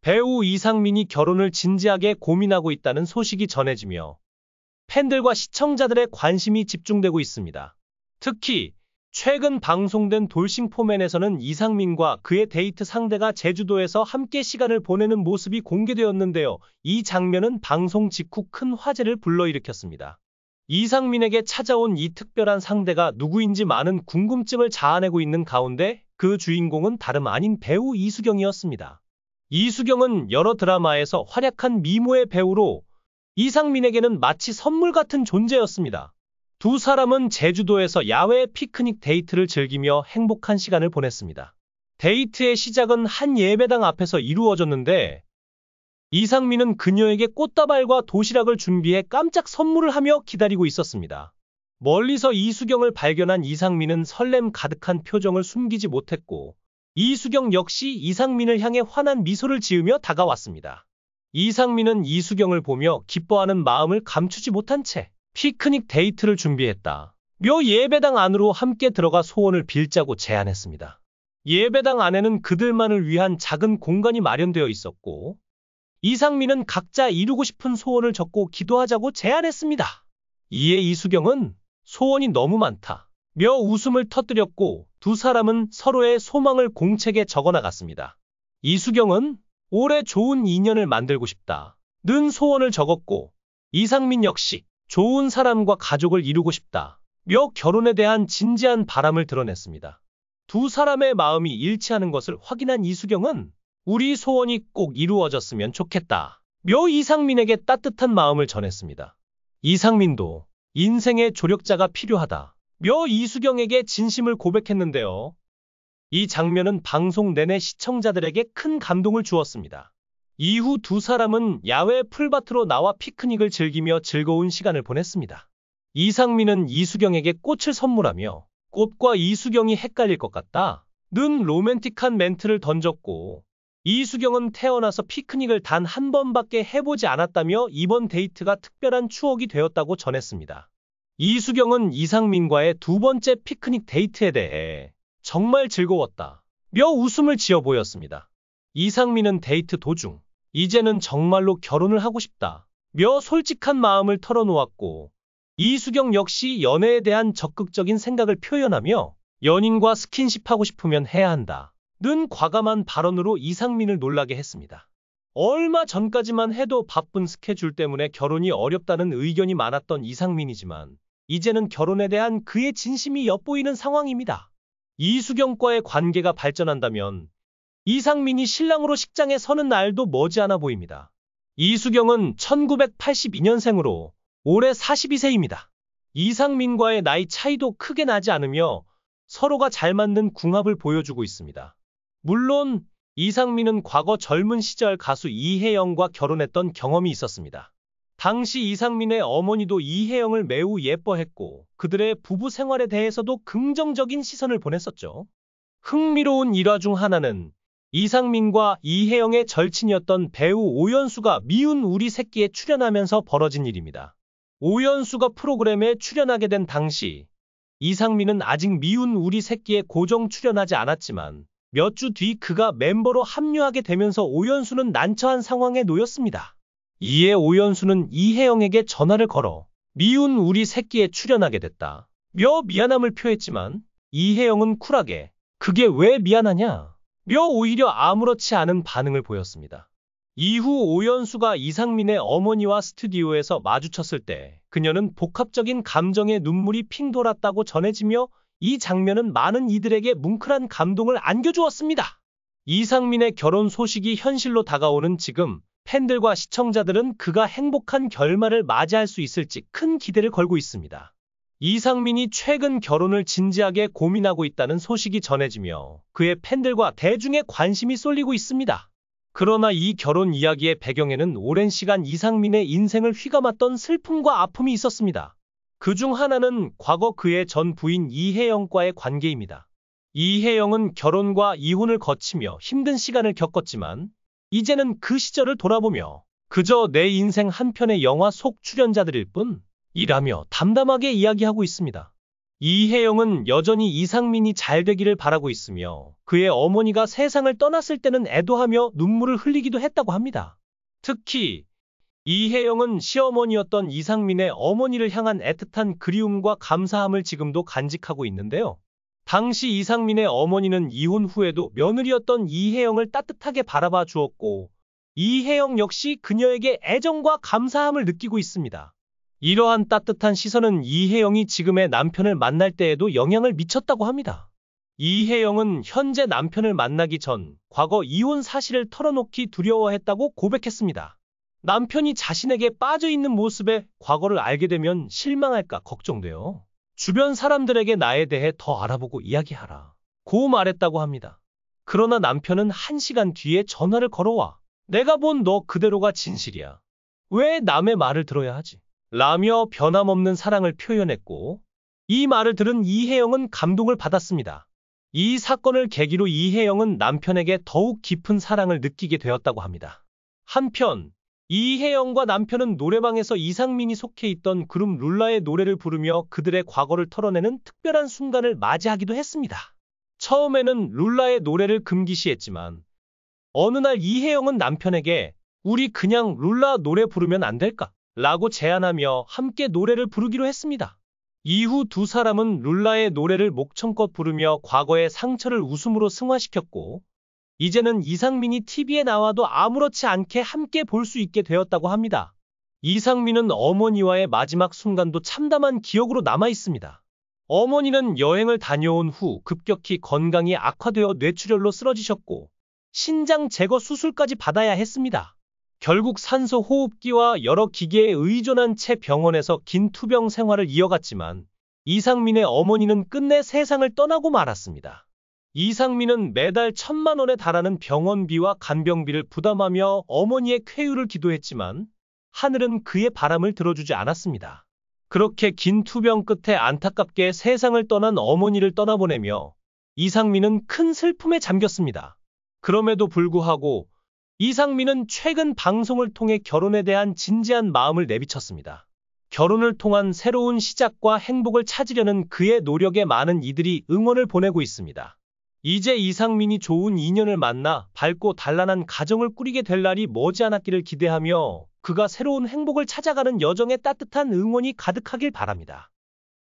배우 이상민이 결혼을 진지하게 고민하고 있다는 소식이 전해지며 팬들과 시청자들의 관심이 집중되고 있습니다. 특히 최근 방송된 돌싱포맨에서는 이상민과 그의 데이트 상대가 제주도에서 함께 시간을 보내는 모습이 공개되었는데요. 이 장면은 방송 직후 큰 화제를 불러일으켰습니다. 이상민에게 찾아온 이 특별한 상대가 누구인지 많은 궁금증을 자아내고 있는 가운데 그 주인공은 다름 아닌 배우 이수경이었습니다. 이수경은 여러 드라마에서 활약한 미모의 배우로 이상민에게는 마치 선물 같은 존재였습니다. 두 사람은 제주도에서 야외 피크닉 데이트를 즐기며 행복한 시간을 보냈습니다. 데이트의 시작은 한 예배당 앞에서 이루어졌는데 이상민은 그녀에게 꽃다발과 도시락을 준비해 깜짝 선물을 하며 기다리고 있었습니다. 멀리서 이수경을 발견한 이상민은 설렘 가득한 표정을 숨기지 못했고 이수경 역시 이상민을 향해 환한 미소를 지으며 다가왔습니다. 이상민은 이수경을 보며 기뻐하는 마음을 감추지 못한 채 피크닉 데이트를 준비했다. 며 예배당 안으로 함께 들어가 소원을 빌자고 제안했습니다. 예배당 안에는 그들만을 위한 작은 공간이 마련되어 있었고 이상민은 각자 이루고 싶은 소원을 적고 기도하자고 제안했습니다. 이에 이수경은 소원이 너무 많다 며 웃음을 터뜨렸고 두 사람은 서로의 소망을 공책에 적어나갔습니다. 이수경은 올해 좋은 인연을 만들고 싶다 는 소원을 적었고 이상민 역시 좋은 사람과 가족을 이루고 싶다 며 결혼에 대한 진지한 바람을 드러냈습니다. 두 사람의 마음이 일치하는 것을 확인한 이수경은 우리 소원이 꼭 이루어졌으면 좋겠다 며 이상민에게 따뜻한 마음을 전했습니다. 이상민도 인생의 조력자가 필요하다 며 이수경에게 진심을 고백했는데요. 이 장면은 방송 내내 시청자들에게 큰 감동을 주었습니다. 이후 두 사람은 야외 풀밭으로 나와 피크닉을 즐기며 즐거운 시간을 보냈습니다. 이상민은 이수경에게 꽃을 선물하며 꽃과 이수경이 헷갈릴 것 같다 는 로맨틱한 멘트를 던졌고 이수경은 태어나서 피크닉을 단 한 번밖에 해보지 않았다며 이번 데이트가 특별한 추억이 되었다고 전했습니다. 이수경은 이상민과의 두 번째 피크닉 데이트에 대해 정말 즐거웠다 며 웃음을 지어 보였습니다. 이상민은 데이트 도중 이제는 정말로 결혼을 하고 싶다 며 솔직한 마음을 털어놓았고 이수경 역시 연애에 대한 적극적인 생각을 표현하며 연인과 스킨십하고 싶으면 해야 한다 는 과감한 발언으로 이상민을 놀라게 했습니다. 얼마 전까지만 해도 바쁜 스케줄 때문에 결혼이 어렵다는 의견이 많았던 이상민이지만 이제는 결혼에 대한 그의 진심이 엿보이는 상황입니다. 이수경과의 관계가 발전한다면 이상민이 신랑으로 식장에 서는 날도 머지않아 보입니다. 이수경은 1982년생으로 올해 42세입니다. 이상민과의 나이 차이도 크게 나지 않으며 서로가 잘 맞는 궁합을 보여주고 있습니다. 물론 이상민은 과거 젊은 시절 가수 이혜영과 결혼했던 경험이 있었습니다. 당시 이상민의 어머니도 이혜영을 매우 예뻐했고 그들의 부부 생활에 대해서도 긍정적인 시선을 보냈었죠. 흥미로운 일화 중 하나는 이상민과 이혜영의 절친이었던 배우 오연수가 미운 우리 새끼에 출연하면서 벌어진 일입니다. 오연수가 프로그램에 출연하게 된 당시 이상민은 아직 미운 우리 새끼에 고정 출연하지 않았지만 몇 주 뒤 그가 멤버로 합류하게 되면서 오연수는 난처한 상황에 놓였습니다. 이에 오연수는 이혜영에게 전화를 걸어 미운 우리 새끼에 출연하게 됐다 며 미안함을 표했지만 이혜영은 쿨하게 그게 왜 미안하냐 며 오히려 아무렇지 않은 반응을 보였습니다. 이후 오연수가 이상민의 어머니와 스튜디오에서 마주쳤을 때 그녀는 복합적인 감정에 눈물이 핑 돌았다고 전해지며 이 장면은 많은 이들에게 뭉클한 감동을 안겨주었습니다. 이상민의 결혼 소식이 현실로 다가오는 지금 팬들과 시청자들은 그가 행복한 결말을 맞이할 수 있을지 큰 기대를 걸고 있습니다. 이상민이 최근 결혼을 진지하게 고민하고 있다는 소식이 전해지며 그의 팬들과 대중의 관심이 쏠리고 있습니다. 그러나 이 결혼 이야기의 배경에는 오랜 시간 이상민의 인생을 휘감았던 슬픔과 아픔이 있었습니다. 그중 하나는 과거 그의 전 부인 이혜영과의 관계입니다. 이혜영은 결혼과 이혼을 거치며 힘든 시간을 겪었지만 이제는 그 시절을 돌아보며 그저 내 인생 한 편의 영화 속 출연자들일 뿐 이라며 담담하게 이야기하고 있습니다. 이혜영은 여전히 이상민이 잘 되기를 바라고 있으며 그의 어머니가 세상을 떠났을 때는 애도하며 눈물을 흘리기도 했다고 합니다. 특히 이혜영은 시어머니였던 이상민의 어머니를 향한 애틋한 그리움과 감사함을 지금도 간직하고 있는데요. 당시 이상민의 어머니는 이혼 후에도 며느리였던 이혜영을 따뜻하게 바라봐 주었고 이혜영 역시 그녀에게 애정과 감사함을 느끼고 있습니다. 이러한 따뜻한 시선은 이혜영이 지금의 남편을 만날 때에도 영향을 미쳤다고 합니다. 이혜영은 현재 남편을 만나기 전 과거 이혼 사실을 털어놓기 두려워했다고 고백했습니다. 남편이 자신에게 빠져있는 모습에 과거를 알게 되면 실망할까 걱정돼요. 주변 사람들에게 나에 대해 더 알아보고 이야기하라 고 말했다고 합니다. 그러나 남편은 1시간 뒤에 전화를 걸어와 내가 본 너 그대로가 진실이야. 왜 남의 말을 들어야 하지? 라며 변함없는 사랑을 표현했고 이 말을 들은 이혜영은 감동을 받았습니다. 이 사건을 계기로 이혜영은 남편에게 더욱 깊은 사랑을 느끼게 되었다고 합니다. 한편 이혜영과 남편은 노래방에서 이상민이 속해 있던 그룹 룰라의 노래를 부르며 그들의 과거를 털어내는 특별한 순간을 맞이하기도 했습니다. 처음에는 룰라의 노래를 금기시했지만 어느 날 이혜영은 남편에게 우리 그냥 룰라 노래 부르면 안 될까? 라고 제안하며 함께 노래를 부르기로 했습니다. 이후 두 사람은 룰라의 노래를 목청껏 부르며 과거의 상처를 웃음으로 승화시켰고 이제는 이상민이 TV에 나와도 아무렇지 않게 함께 볼 수 있게 되었다고 합니다. 이상민은 어머니와의 마지막 순간도 참담한 기억으로 남아 있습니다. 어머니는 여행을 다녀온 후 급격히 건강이 악화되어 뇌출혈로 쓰러지셨고 신장 제거 수술까지 받아야 했습니다. 결국 산소 호흡기와 여러 기계에 의존한 채 병원에서 긴 투병 생활을 이어갔지만 이상민의 어머니는 끝내 세상을 떠나고 말았습니다. 이상민은 매달 1,000만 원에 달하는 병원비와 간병비를 부담하며 어머니의 쾌유를 기도했지만 하늘은 그의 바람을 들어주지 않았습니다. 그렇게 긴 투병 끝에 안타깝게 세상을 떠난 어머니를 떠나보내며 이상민은 큰 슬픔에 잠겼습니다. 그럼에도 불구하고 이상민은 최근 방송을 통해 결혼에 대한 진지한 마음을 내비쳤습니다. 결혼을 통한 새로운 시작과 행복을 찾으려는 그의 노력에 많은 이들이 응원을 보내고 있습니다. 이제 이상민이 좋은 인연을 만나 밝고 단란한 가정을 꾸리게 될 날이 머지않았기를 기대하며 그가 새로운 행복을 찾아가는 여정에 따뜻한 응원이 가득하길 바랍니다.